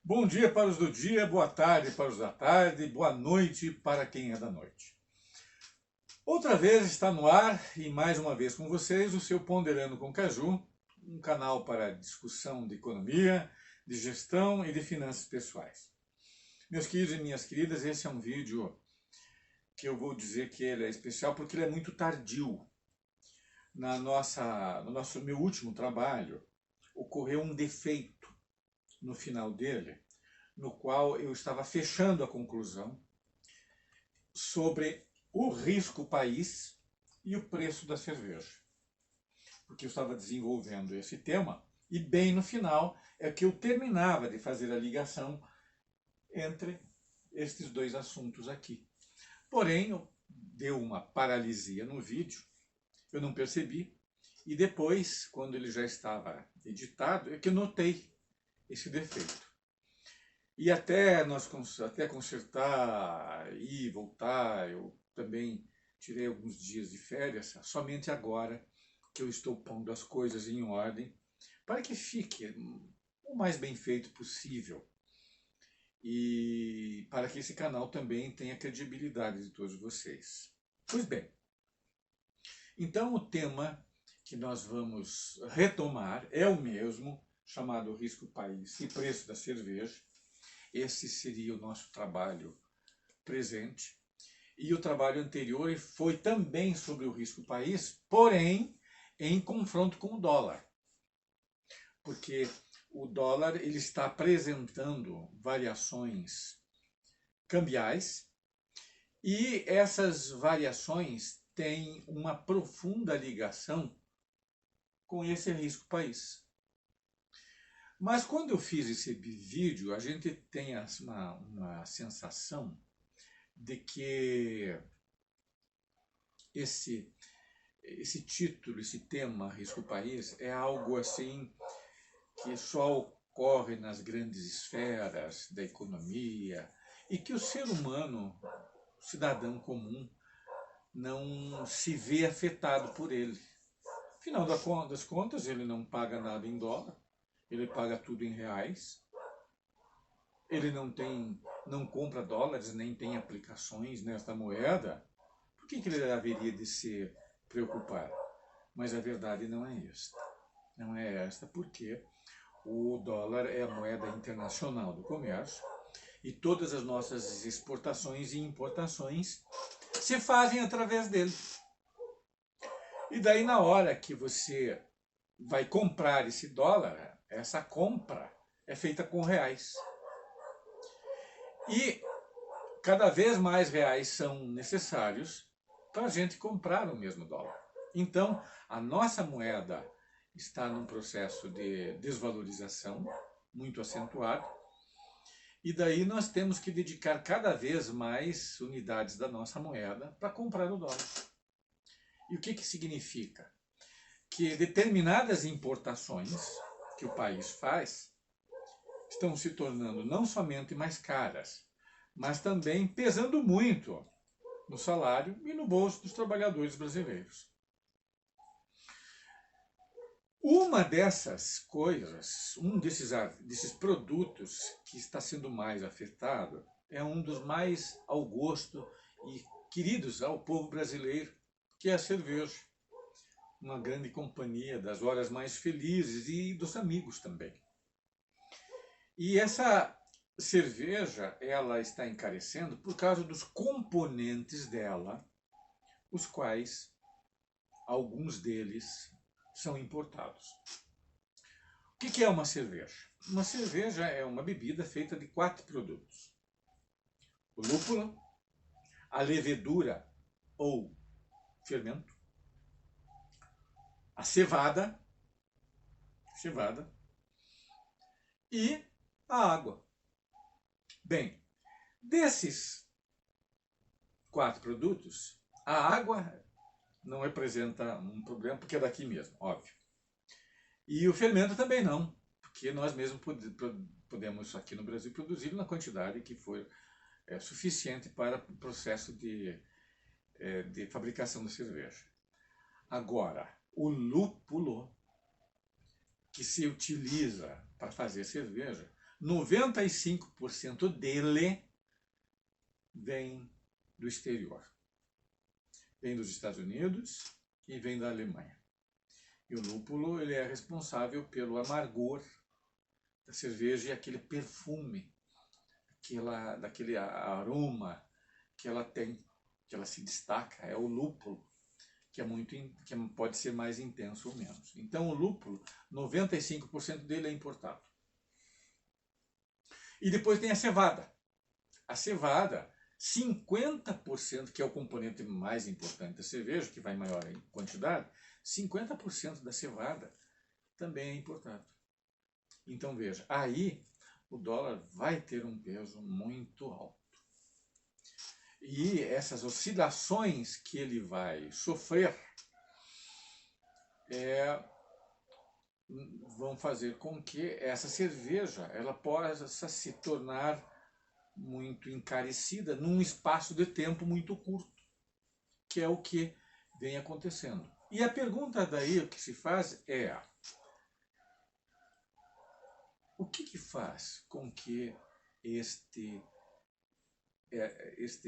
Bom dia para os do dia, boa tarde para os da tarde, boa noite para quem é da noite. Outra vez está no ar, e mais uma vez com vocês, o seu Ponderando com Caju, um canal para discussão de economia, de gestão e de finanças pessoais. Meus queridos e minhas queridas, esse é um vídeo que eu vou dizer que ele é especial porque ele é muito tardio. No meu último trabalho, ocorreu um defeito no final dele, no qual eu estava fechando a conclusão sobre o risco país e o preço da cerveja. Porque eu estava desenvolvendo esse tema e bem no final é que eu terminava de fazer a ligação entre estes dois assuntos aqui. Porém, deu uma paralisia no vídeo, eu não percebi, e depois, quando ele já estava editado, é que eu notei esse defeito. E até consertar, ir e voltar, eu também tirei alguns dias de férias, somente agora que eu estou pondo as coisas em ordem, para que fique o mais bem feito possível. E para que esse canal também tenha credibilidade de todos vocês. Pois bem, então o tema que nós vamos retomar é o mesmo, chamado Risco País e Preço da Cerveja. Esse seria o nosso trabalho presente. E o trabalho anterior foi também sobre o risco país, porém em confronto com o dólar. Porque o dólar ele está apresentando variações cambiais e essas variações têm uma profunda ligação com esse risco país. Mas quando eu fiz esse vídeo, a gente tem uma sensação de que esse título, esse tema, Risco País, é algo assim que só ocorre nas grandes esferas da economia e que o ser humano, o cidadão comum, não se vê afetado por ele. Afinal das contas, ele não paga nada em dólar, ele paga tudo em reais, ele não compra dólares, nem tem aplicações nesta moeda. Por que ele haveria de se preocupar? Mas a verdade não é esta. Não é esta porque o dólar é a moeda internacional do comércio e todas as nossas exportações e importações se fazem através dele. E daí na hora que você vai comprar esse dólar, essa compra é feita com reais. E cada vez mais reais são necessários para a gente comprar o mesmo dólar. Então, a nossa moeda está num processo de desvalorização muito acentuado, e daí nós temos que dedicar cada vez mais unidades da nossa moeda para comprar o dólar. E o que significa? Que determinadas importações que o país faz estão se tornando não somente mais caras, mas também pesando muito no salário e no bolso dos trabalhadores brasileiros. Uma dessas coisas, desses produtos que está sendo mais afetado, é um dos mais ao gosto e queridos ao povo brasileiro, que é a cerveja. Uma grande companhia das horas mais felizes e dos amigos também. E essa cerveja, ela está encarecendo por causa dos componentes dela, os quais, alguns deles, são importados. O que é uma cerveja? Uma cerveja é uma bebida feita de 4 produtos. O lúpulo, a levedura ou fermento, a cevada e a água. Bem, desses 4 produtos, a água não representa um problema, porque é daqui mesmo, óbvio. E o fermento também não, porque nós mesmos podemos aqui no Brasil produzir na quantidade que for suficiente para o processo de fabricação da cerveja. Agora, o lúpulo que se utiliza para fazer cerveja 95% dele vem do exterior. Vem dos Estados Unidos e vem da Alemanha. E o lúpulo ele é responsável pelo amargor da cerveja e aquele perfume, daquele aroma que ela tem, que ela se destaca, é o lúpulo, que pode ser mais intenso ou menos. Então o lúpulo, 95% dele é importado. E depois tem a cevada. A cevada, 50%, que é o componente mais importante da cerveja, que vai maior em quantidade, 50% da cevada também é importado. Então veja, aí o dólar vai ter um peso muito alto. E essas oscilações que ele vai sofrer vão fazer com que essa cerveja ela possa se tornar muito encarecida num espaço de tempo muito curto, que é o que vem acontecendo. E a pergunta daí que se faz é: o que faz com que este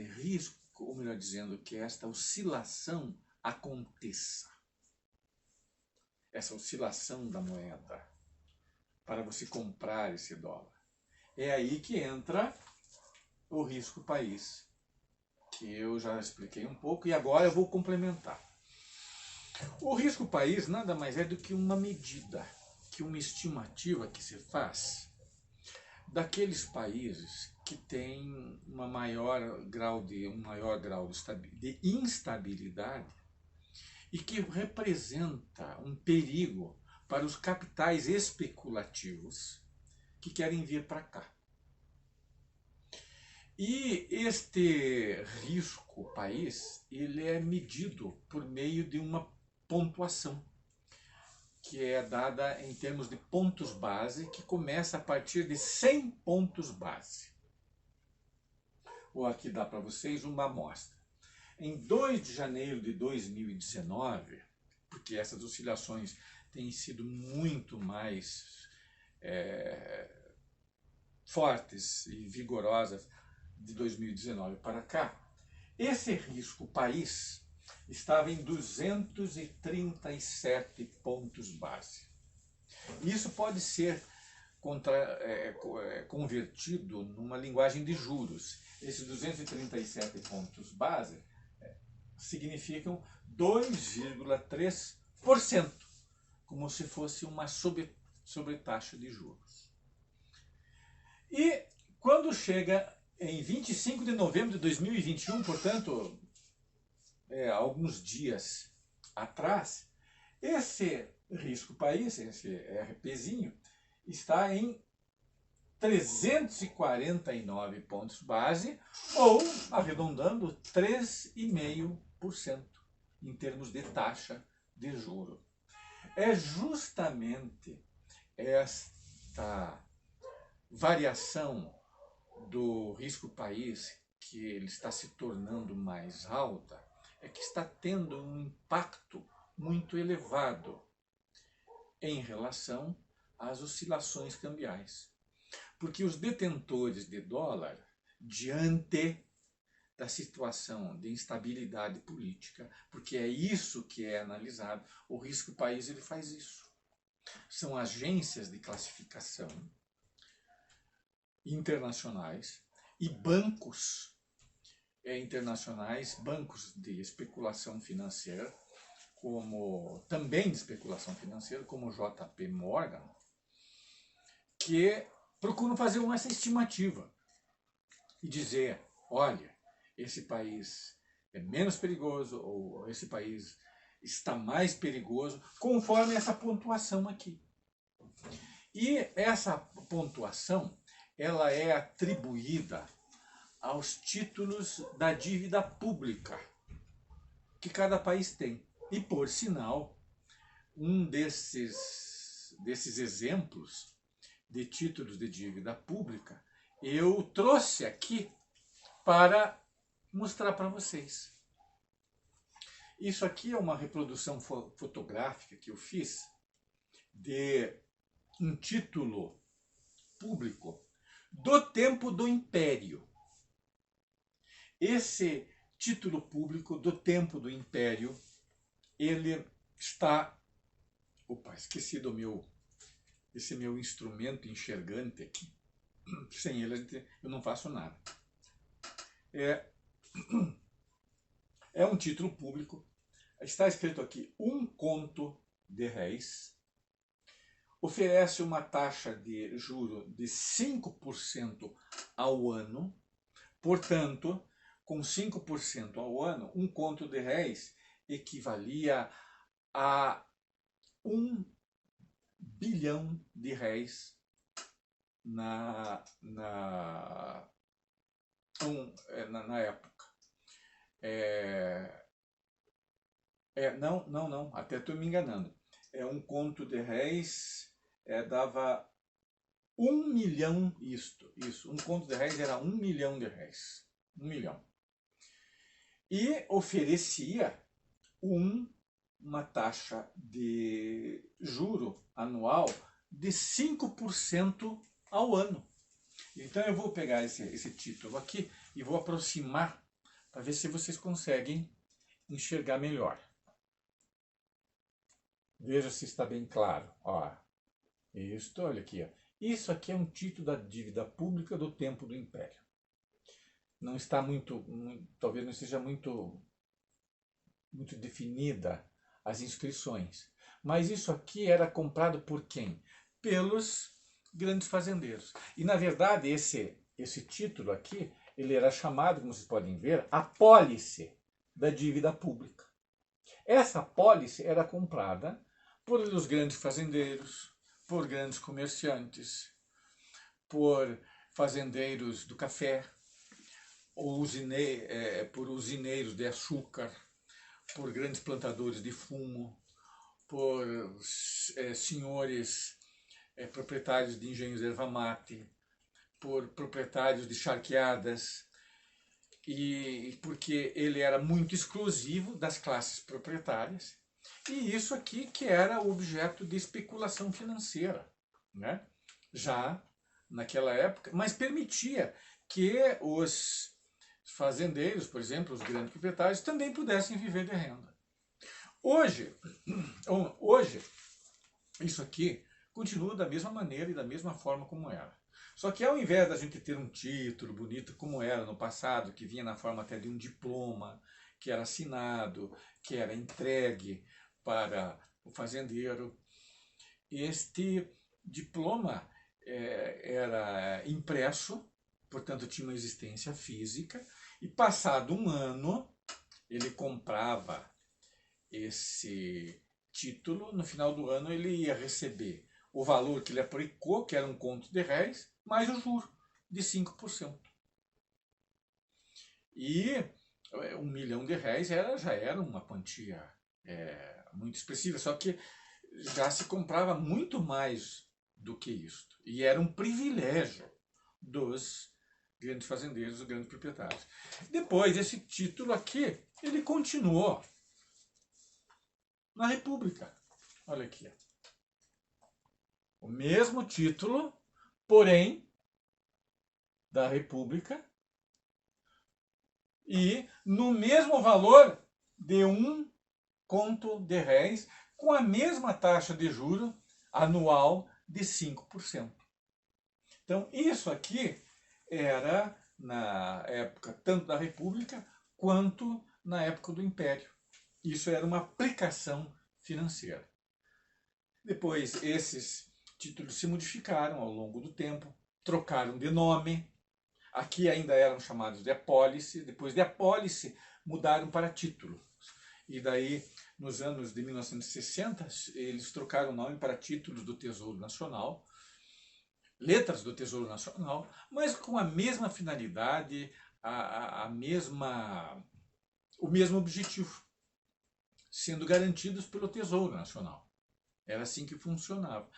risco, ou melhor dizendo, que esta oscilação aconteça? Essa oscilação da moeda para você comprar esse dólar. É aí que entra o risco país, que eu já expliquei um pouco e agora eu vou complementar. O risco país nada mais é do que uma medida, que uma estimativa que se faz daqueles países que têm um maior grau de instabilidade e que representa um perigo para os capitais especulativos que querem vir para cá. E este risco país, ele é medido por meio de uma pontuação, que é dada em termos de pontos base, que começa a partir de 100 pontos base. Vou aqui dar para vocês uma amostra. Em 2 de janeiro de 2019, porque essas oscilações têm sido muito mais fortes e vigorosas de 2019 para cá, esse risco país estava em 237 pontos base. Isso pode ser convertido numa linguagem de juros. Esses 237 pontos base significam 2,3%, como se fosse uma sobretaxa de juros. E quando chega em 25 de novembro de 2021, portanto, alguns dias atrás, esse risco país, esse RPzinho, está em 349 pontos base, ou, arredondando, 3,5% em termos de taxa de juro. É justamente esta variação do risco país, que ele está se tornando mais alta, é que está tendo um impacto muito elevado em relação às oscilações cambiais. Porque os detentores de dólar, diante da situação de instabilidade política, porque é isso que é analisado, o risco país ele faz isso. São agências de classificação internacionais e bancos internacionais, bancos de especulação financeira, também de especulação financeira, como o JP Morgan, que procuram fazer essa estimativa e dizer, olha, esse país é menos perigoso ou esse país está mais perigoso, conforme essa pontuação aqui. E essa pontuação, ela é atribuída aos títulos da dívida pública que cada país tem. E, por sinal, um desses exemplos de títulos de dívida pública eu trouxe aqui para mostrar para vocês. Isso aqui é uma reprodução fotográfica que eu fiz de um título público do tempo do Império. Esse título público do tempo do Império, ele está... Opa, esqueci esse meu instrumento enxergante aqui. Sem ele eu não faço nada. É um título público. Está escrito aqui, 1 conto de réis. Oferece uma taxa de juro de 5% ao ano. Portanto, com 5% ao ano, 1 conto de réis equivalia a 1 bilhão de réis na época. Não, até estou me enganando. 1 conto de réis dava 1 milhão, isso. 1 conto de réis era 1 milhão de réis. 1 milhão. E oferecia uma taxa de juro anual de 5% ao ano. Então eu vou pegar esse título aqui e vou aproximar para ver se vocês conseguem enxergar melhor. Veja se está bem claro. Ó, isto, olha aqui. Ó. Isso aqui é um título da dívida pública do tempo do Império. Não está talvez não seja muito definida as inscrições. Mas isso aqui era comprado por quem? Pelos grandes fazendeiros. E, na verdade, esse título aqui, ele era chamado, como vocês podem ver, apólice da dívida pública. Essa apólice era comprada pelos grandes fazendeiros, por grandes comerciantes, por fazendeiros do café, por usineiros de açúcar, por grandes plantadores de fumo, por senhores proprietários de engenhos de erva mate, por proprietários de charqueadas, e porque ele era muito exclusivo das classes proprietárias, e isso aqui que era objeto de especulação financeira, né? Já naquela época, mas permitia que os fazendeiros, por exemplo, os grandes proprietários, também pudessem viver de renda. Hoje, isso aqui continua da mesma maneira e da mesma forma como era. Só que ao invés da gente ter um título bonito como era no passado, que vinha na forma até de um diploma, que era assinado, que era entregue para o fazendeiro, este diploma era impresso, portanto tinha uma existência física, e passado um ano ele comprava esse título, no final do ano ele ia receber o valor que ele aplicou, que era 1 conto de réis, mais o juro de 5%. E 1 milhão de réis já era uma quantia muito expressiva, só que já se comprava muito mais do que isso. E era um privilégio dos grandes fazendeiros, dos grandes proprietários. Depois, esse título aqui, ele continuou na República. Olha aqui. O mesmo título, porém, da República, e no mesmo valor de 1 conto de réis, com a mesma taxa de juro anual de 5%. Então, isso aqui era na época tanto da República quanto na época do Império. Isso era uma aplicação financeira. Depois, esses títulos se modificaram ao longo do tempo, trocaram de nome. Aqui ainda eram chamados de apólice. Depois de apólice, mudaram para título. E daí, nos anos de 1960, eles trocaram o nome para títulos do Tesouro Nacional, letras do Tesouro Nacional, mas com a mesma finalidade, o mesmo objetivo, sendo garantidos pelo Tesouro Nacional. Era assim que funcionava.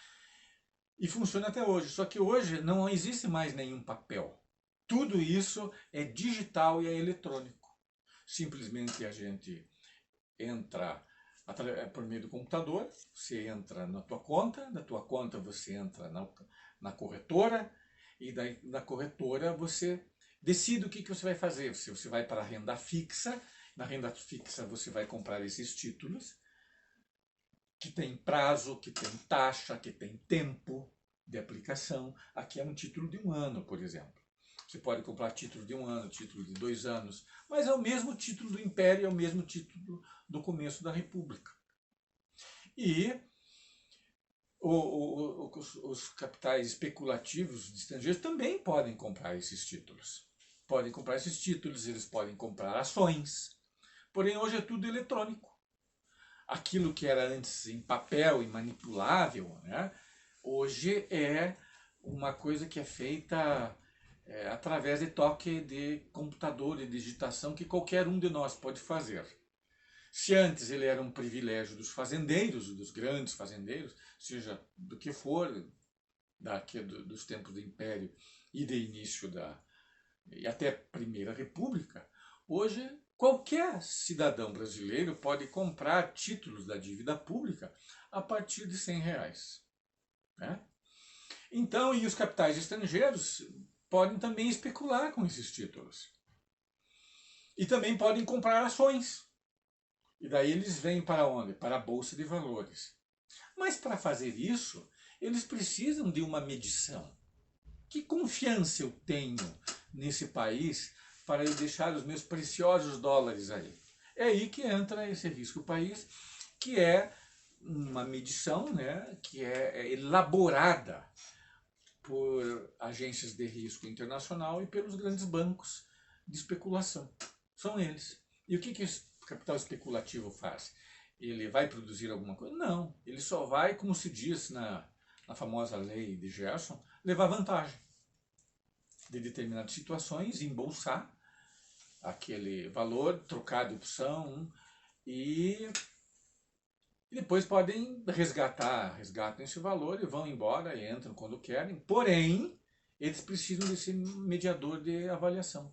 E funciona até hoje, só que hoje não existe mais nenhum papel. Tudo isso é digital e é eletrônico. Simplesmente a gente entra por meio do computador, você entra na tua conta, da tua conta você entra na corretora, E daí, na corretora você decide o que você vai fazer. Se você vai para a renda fixa, na renda fixa você vai comprar esses títulos, que tem prazo, que tem taxa, que tem tempo de aplicação. Aqui é um título de 1 ano, por exemplo. Você pode comprar título de 1 ano, título de 2 anos, mas é o mesmo título do Império, é o mesmo título do começo da República. E os capitais especulativos estrangeiros também podem comprar esses títulos. Podem comprar esses títulos, eles podem comprar ações. Porém, hoje é tudo eletrônico. Aquilo que era antes em papel e manipulável, né, hoje é uma coisa que é feita através de toque de computador e digitação que qualquer um de nós pode fazer. Se antes ele era um privilégio dos fazendeiros, dos grandes fazendeiros, seja do que for, dos tempos do Império e de início e até Primeira República, hoje qualquer cidadão brasileiro pode comprar títulos da dívida pública a partir de R$100. Né? Então, e os capitais estrangeiros podem também especular com esses títulos. E também podem comprar ações. E daí eles vêm para onde? Para a Bolsa de Valores. Mas para fazer isso, eles precisam de uma medição. Que confiança eu tenho nesse país para eu deixar os meus preciosos dólares aí? É aí que entra esse risco país, que é uma medição, né, que é elaborada por agências de risco internacional e pelos grandes bancos de especulação. São eles. E o que o capital especulativo faz? Ele vai produzir alguma coisa? Não. Ele só vai, como se diz na famosa lei de Gerson, levar vantagem de determinadas situações, embolsar aquele valor, trocar de opção e depois podem resgatam esse valor e vão embora e entram quando querem. Porém, eles precisam desse mediador de avaliação,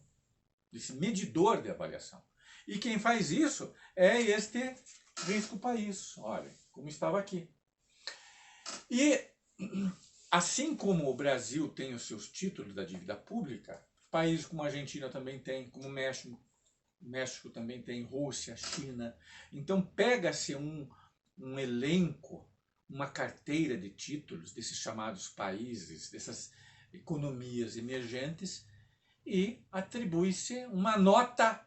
desse medidor de avaliação. E quem faz isso é este risco país. Olha, como estava aqui. E assim como o Brasil tem os seus títulos da dívida pública, países como a Argentina também tem, como o México também tem, Rússia, China. Então pega-se um elenco, uma carteira de títulos desses chamados países, dessas economias emergentes, e atribui-se uma nota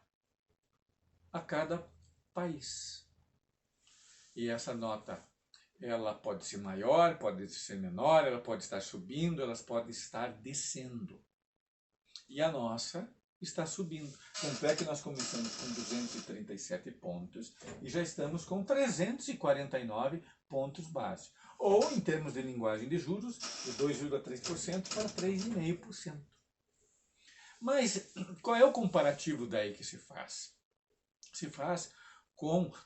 a cada país. E essa nota, ela pode ser maior, pode ser menor, ela pode estar subindo, ela pode estar descendo. E a nossa está subindo. Tanto é que nós começamos com 237 pontos e já estamos com 349 pontos básicos. Ou, em termos de linguagem de juros, de 2,3% para 3,5%. Mas qual é o comparativo daí que se faz? Se faz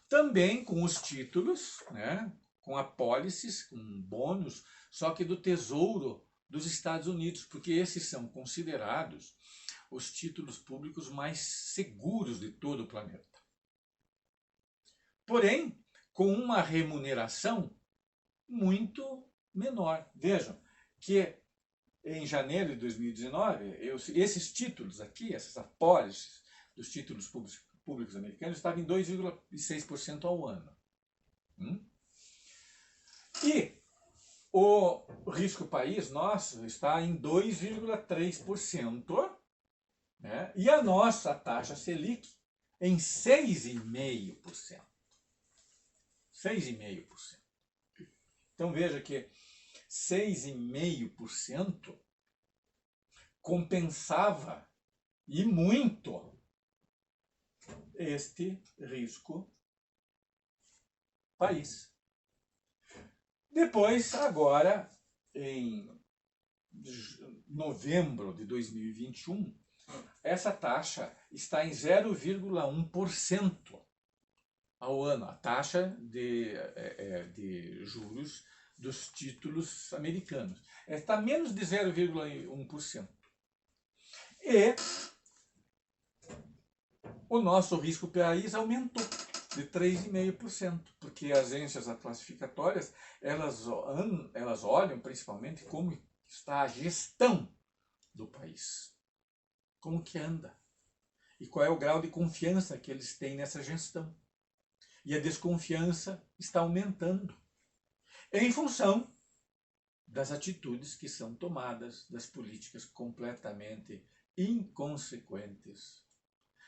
também com os títulos, né? Com apólices, com bônus, só que do Tesouro dos Estados Unidos, porque esses são considerados os títulos públicos mais seguros de todo o planeta. Porém, com uma remuneração muito menor. Vejam que em janeiro de 2019, esses títulos aqui, essas apólices dos títulos públicos americanos, estavam em 2,6% ao ano. E o risco país nosso está em 2,3%, né? E a nossa taxa Selic em 6,5%. 6,5%. Então veja que 6,5% compensava e muito este risco país. Depois, agora, em novembro de 2021, essa taxa está em 0,1% ao ano, a taxa de juros dos títulos americanos. Está menos de 0,1%. E o nosso risco país aumentou de 3,5%, porque as agências classificatórias elas olham principalmente como está a gestão do país. Como que anda? E qual é o grau de confiança que eles têm nessa gestão? E a desconfiança está aumentando em função das atitudes que são tomadas, das políticas completamente inconsequentes,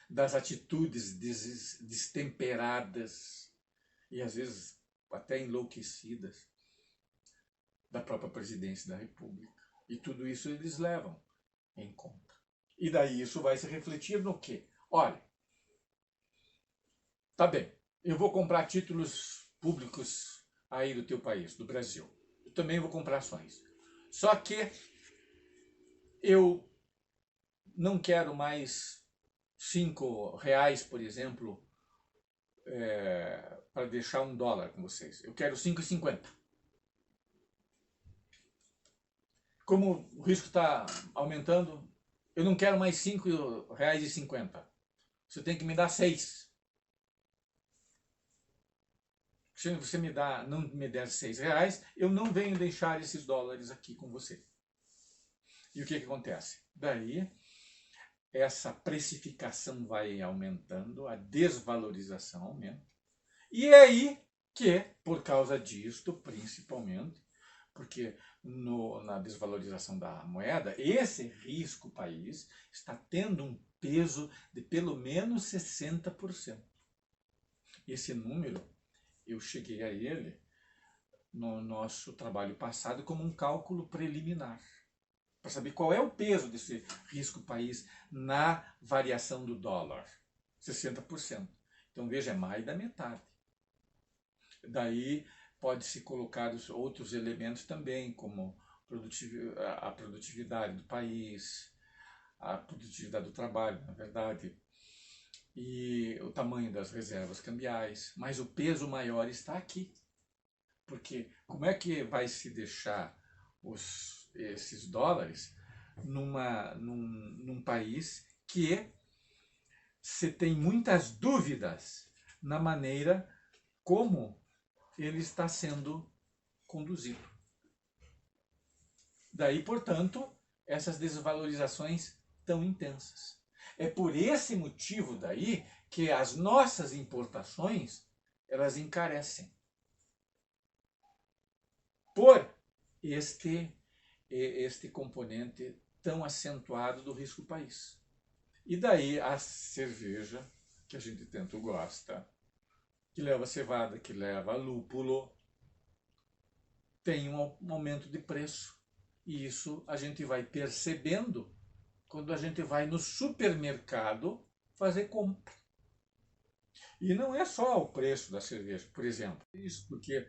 das atitudes destemperadas e às vezes até enlouquecidas da própria presidência da República. E tudo isso eles levam em conta. E daí isso vai se refletir no quê? Olha, tá bem, eu vou comprar títulos públicos aí do teu país, do Brasil. Eu também vou comprar ações. Só que eu não quero mais R$5, por exemplo, para deixar $1 com vocês. Eu quero 5,50. Como o risco está aumentando, eu não quero mais R$5,50. Você tem que me dar 6. Se você não me der R$6, eu não venho deixar esses dólares aqui com você. E o que acontece? Daí, essa precificação vai aumentando, a desvalorização aumenta. E é aí que, por causa disto, principalmente, porque na desvalorização da moeda, esse risco país está tendo um peso de pelo menos 60%. Esse número, eu cheguei a ele no nosso trabalho passado como um cálculo preliminar, para saber qual é o peso desse risco país na variação do dólar. 60%. Então veja, é mais da metade. Daí pode-se colocar os outros elementos também, como a produtividade do país, a produtividade do trabalho, na verdade, e o tamanho das reservas cambiais. Mas o peso maior está aqui. Porque como é que vai se deixar esses dólares num país que se tem muitas dúvidas na maneira como ele está sendo conduzido? Daí, portanto, essas desvalorizações tão intensas. É por esse motivo daí que as nossas importações, elas encarecem. Por este componente tão acentuado do risco país. E daí a cerveja, que a gente tanto gosta, que leva cevada, que leva lúpulo, tem um aumento de preço. E isso a gente vai percebendo quando a gente vai no supermercado fazer compra. E não é só o preço da cerveja, por exemplo. Isso porque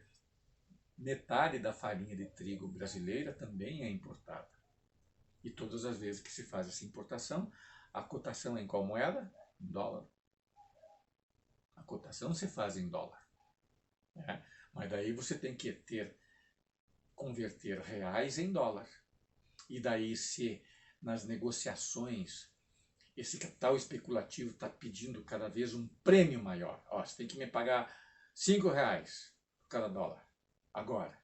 metade da farinha de trigo brasileira também é importada. E todas as vezes que se faz essa importação, a cotação é em qual moeda? Em dólar. A cotação se faz em dólar. Né? Mas daí você tem que converter reais em dólar. E daí, se nas negociações esse capital especulativo está pedindo cada vez um prêmio maior, você tem que me pagar R$5 por cada dólar. Agora,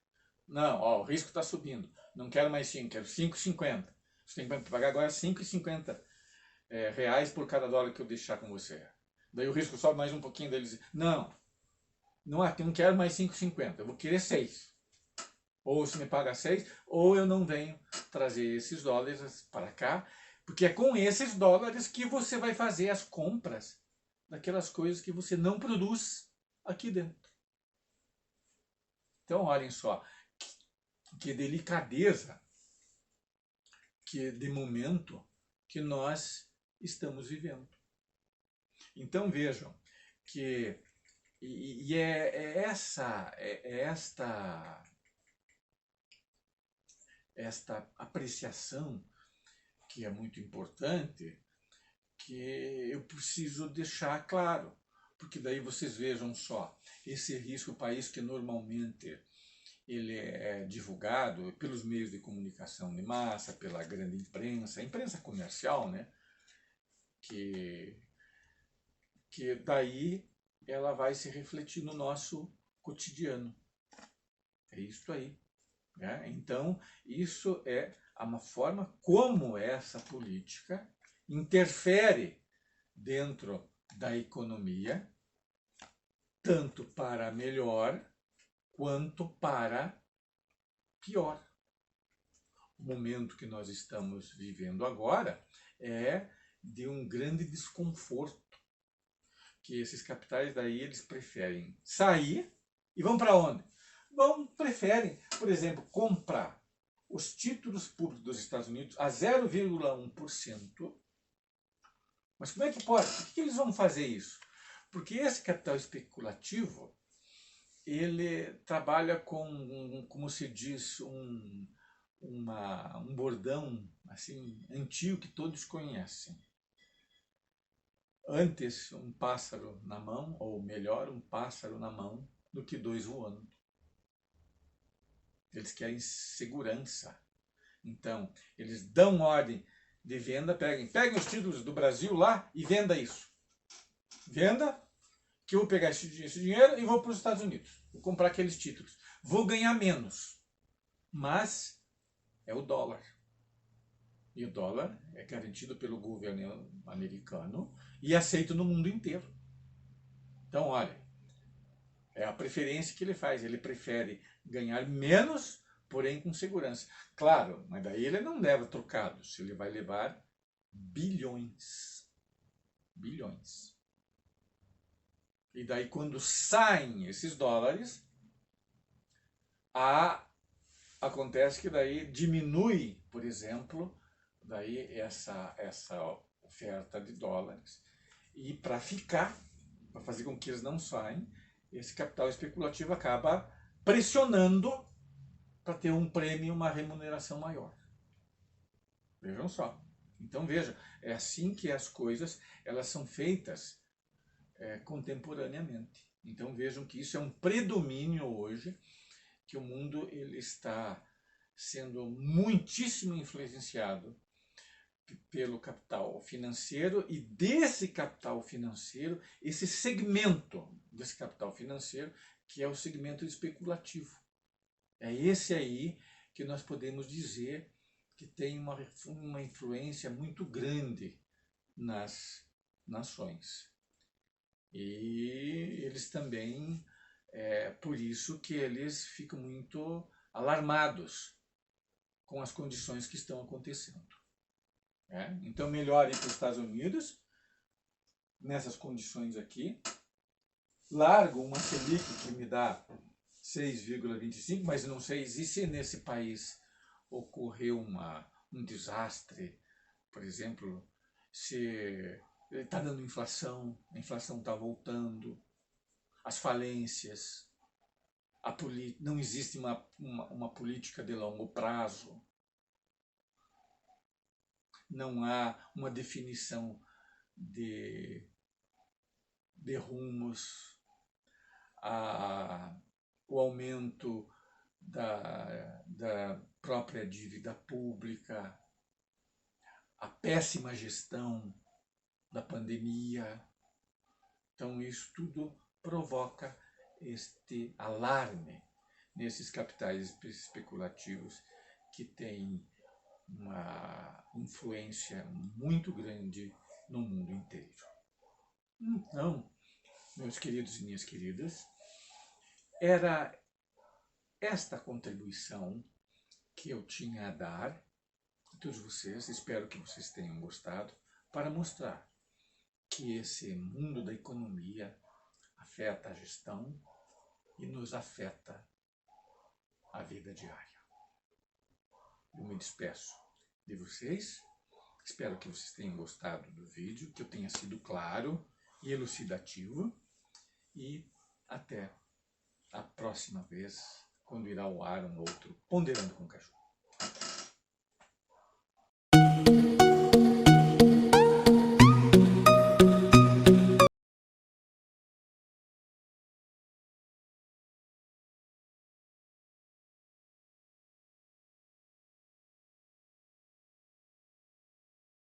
não, o risco está subindo, não quero mais 5, quero 5,50. Você tem que pagar agora R$5,50 reais por cada dólar que eu deixar com você. Daí o risco sobe mais um pouquinho, deles. Não quero mais 5,50, eu vou querer 6. Ou se me paga 6, ou eu não venho trazer esses dólares para cá, porque é com esses dólares que você vai fazer as compras daquelas coisas que você não produz aqui dentro. Então, olhem só, que delicadeza de momento que nós estamos vivendo. Então, vejam que esta apreciação que é muito importante, que eu preciso deixar claro, porque daí vocês vejam só, esse risco país que normalmente ele é divulgado pelos meios de comunicação de massa, pela grande imprensa, a imprensa comercial, né? Que daí ela vai se refletir no nosso cotidiano. É isso aí. Né? Então, isso é a uma forma como essa política interfere dentro da economia, tanto para melhor quanto para pior. O momento que nós estamos vivendo agora é de um grande desconforto, que esses capitais daí eles preferem sair e vão para onde? Preferem, por exemplo, comprar os títulos públicos dos Estados Unidos a 0,1%. Mas como é que pode? Por que eles vão fazer isso? Porque esse capital especulativo, ele trabalha com, como se diz, um bordão assim antigo que todos conhecem. Antes um pássaro na mão, ou melhor, um pássaro na mão, do que dois voando. Eles querem segurança. Então, eles dão ordem de venda, peguem os títulos do Brasil lá e venda isso. Venda, que eu vou pegar esse dinheiro e vou para os Estados Unidos. Vou comprar aqueles títulos. Vou ganhar menos, mas é o dólar. E o dólar é garantido pelo governo americano e aceito no mundo inteiro. Então, olha, é a preferência que ele faz. Ele prefere ganhar menos, porém com segurança. Claro, mas daí ele não leva trocados. Ele vai levar bilhões. Bilhões. E daí, quando saem esses dólares, acontece que daí diminui, por exemplo, daí essa oferta de dólares. E para ficar, para fazer com que eles não saiam, esse capital especulativo acaba pressionando para ter um prêmio, uma remuneração maior. Vejam só. Então veja, é assim que as coisas elas são feitas contemporaneamente. Então vejam que isso é um predomínio hoje, que o mundo ele está sendo muitíssimo influenciado pelo capital financeiro, e desse capital financeiro, esse segmento desse capital financeiro, que é o segmento especulativo. É esse aí que nós podemos dizer que tem uma influência muito grande nas nações. E eles também, por isso que eles ficam muito alarmados com as condições que estão acontecendo. Então, melhor ir para os Estados Unidos, nessas condições aqui, largo uma Selic que me dá 6,25, mas não sei, e se nesse país ocorreu um desastre, por exemplo, se está dando inflação, a inflação está voltando, as falências, não existe uma política de longo prazo, não há uma definição de rumos, o aumento da própria dívida pública, a péssima gestão da pandemia. Então isso tudo provoca este alarme nesses capitais especulativos que têm uma influência muito grande no mundo inteiro. Então, meus queridos e minhas queridas, era esta contribuição que eu tinha a dar a todos vocês, espero que vocês tenham gostado, para mostrar que esse mundo da economia afeta a gestão e nos afeta a vida diária. Eu me despeço de vocês, espero que vocês tenham gostado do vídeo, que eu tenha sido claro e elucidativo, e até a próxima vez, quando irá ao ar um outro Ponderando com o Caju.